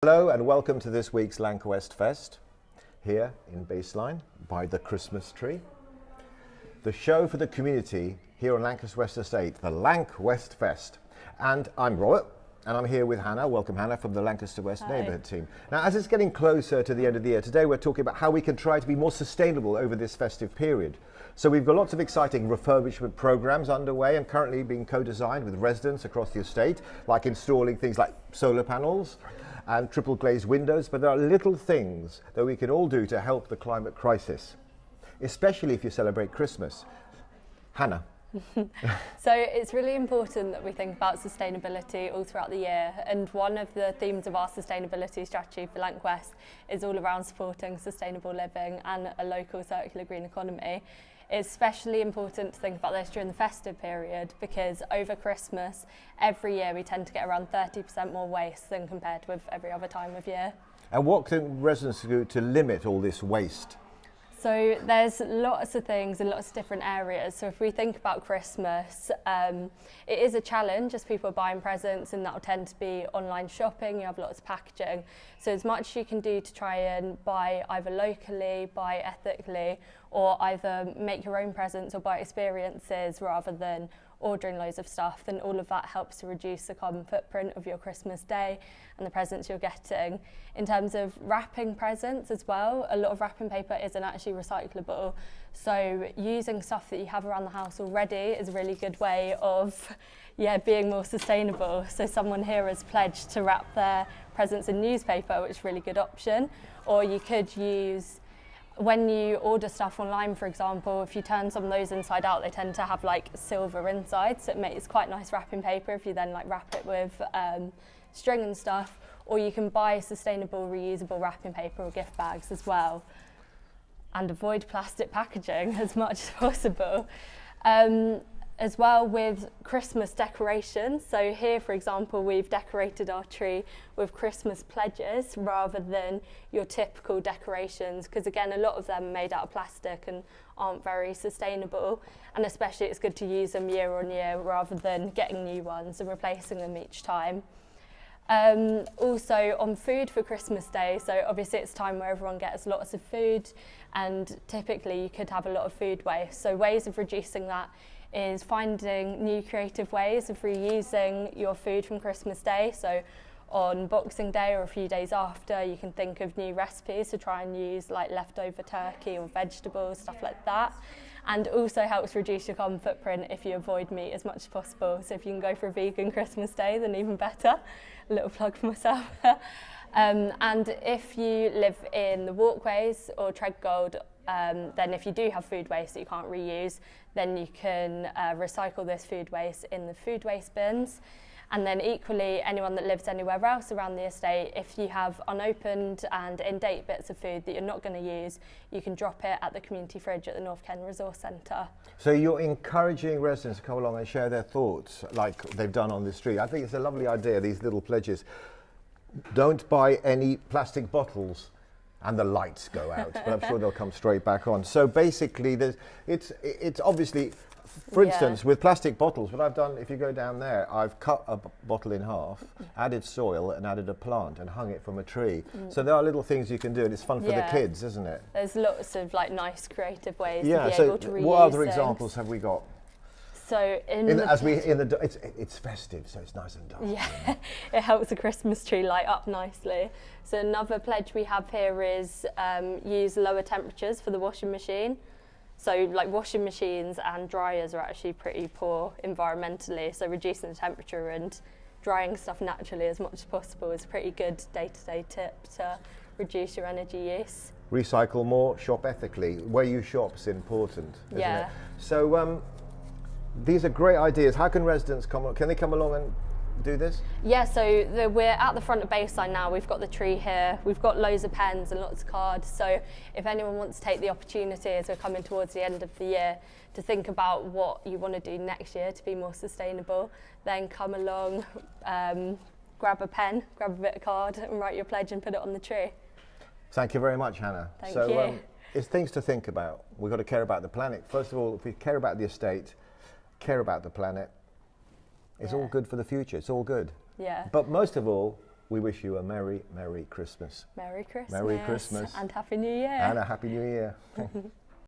Hello and welcome to this week's LancWest Fest here in Baseline by the Christmas tree. The show for the community here on Lancaster West Estate, the LancWest Fest. And I'm Robert and I'm here with Hannah. Welcome Hannah from the Lancaster West Neighbourhood Team. Now as it's getting closer to the end of the year, today we're talking about how we can try to be more sustainable over this festive period. So we've got lots of exciting refurbishment programs underway and currently being co-designed with residents across the estate, like installing things like solar panels and triple glazed windows, but there are little things that we can all do to help the climate crisis, especially if you celebrate Christmas. Hannah. So it's really important that we think about sustainability all throughout the year, and one of the themes of our sustainability strategy for LancWest is all around supporting sustainable living and a local circular green economy. It's especially important to think about this during the festive period because over Christmas, every year we tend to get around 30% more waste than compared with every other time of year. And what can residents do to limit all this waste? So there's lots of things in lots of different areas. So if we think about Christmas, it is a challenge as people are buying presents, and that will tend to be online shopping. You have lots of packaging. So as much as you can do to try and buy either locally, buy ethically, or either make your own presents or buy experiences rather than ordering loads of stuff, then all of that helps to reduce the carbon footprint of your Christmas day and the presents you're getting. In terms of wrapping presents as well, a lot of wrapping paper isn't actually recyclable. So using stuff that you have around the house already is a really good way of being more sustainable. So someone here has pledged to wrap their presents in newspaper, which is a really good option. Or you could use, when you order stuff online, for example, if you turn some of those inside out, they tend to have like silver inside, so it makes quite nice wrapping paper if you then like wrap it with string and stuff. Or you can buy sustainable reusable wrapping paper or gift bags as well, and avoid plastic packaging as much as possible. As well with Christmas decorations. So here, for example, we've decorated our tree with Christmas pledges rather than your typical decorations, because again, a lot of them are made out of plastic and aren't very sustainable. And especially it's good to use them year on year rather than getting new ones and replacing them each time. Also on food for Christmas Day, so obviously it's a time where everyone gets lots of food, and typically you could have a lot of food waste. So ways of reducing that is finding new creative ways of reusing your food from Christmas Day. So on Boxing Day or a few days after, you can think of new recipes to try and use like leftover turkey or vegetables, stuff like that. And also helps reduce your carbon footprint if you avoid meat as much as possible. So if you can go for a vegan Christmas Day, then even better. A little plug for myself. And if you live in the walkways or Treadgold, then if you do have food waste that you can't reuse, then you can recycle this food waste in the food waste bins. And then equally, anyone that lives anywhere else around the estate, if you have unopened and in-date bits of food that you're not going to use, you can drop it at the community fridge at the North Kent Resource Centre. So you're encouraging residents to come along and share their thoughts like they've done on this street. I think it's a lovely idea, these little pledges. Don't buy any plastic bottles, and the lights go out, but I'm sure they'll come straight back on. So basically, it's obviously, for instance, with plastic bottles, what I've done, if you go down there, I've cut a bottle in half, added soil and added a plant and hung it from a tree. So there are little things you can do, and it's fun for the kids, isn't it? There's lots of like nice creative ways to be able to reuse what other things. examples have we got? So it's festive, so it's nice and dark. Yeah, it helps the Christmas tree light up nicely. So another pledge we have here is use lower temperatures for the washing machine. So like washing machines and dryers are actually pretty poor environmentally, so reducing the temperature and drying stuff naturally as much as possible is a pretty good day-to-day tip to reduce your energy use. Recycle more, shop ethically. Where you shop is important, isn't it? So these are great ideas. How can residents come? Can they come along and do this? Yeah, so we're at the front of Baseline now. We've got the tree here. We've got loads of pens and lots of cards. So if anyone wants to take the opportunity as we're coming towards the end of the year to think about what you want to do next year to be more sustainable, then come along, grab a pen, grab a bit of card and write your pledge and put it on the tree. Thank you very much, Hannah. Thank you. It's things to think about. We've got to care about the planet. First of all, if we care about the estate, care about the planet, it's all good for the future. It's all good. Yeah. But most of all, we wish you a Merry Christmas. Merry Christmas. Merry Christmas. And Happy New Year. And a Happy New Year.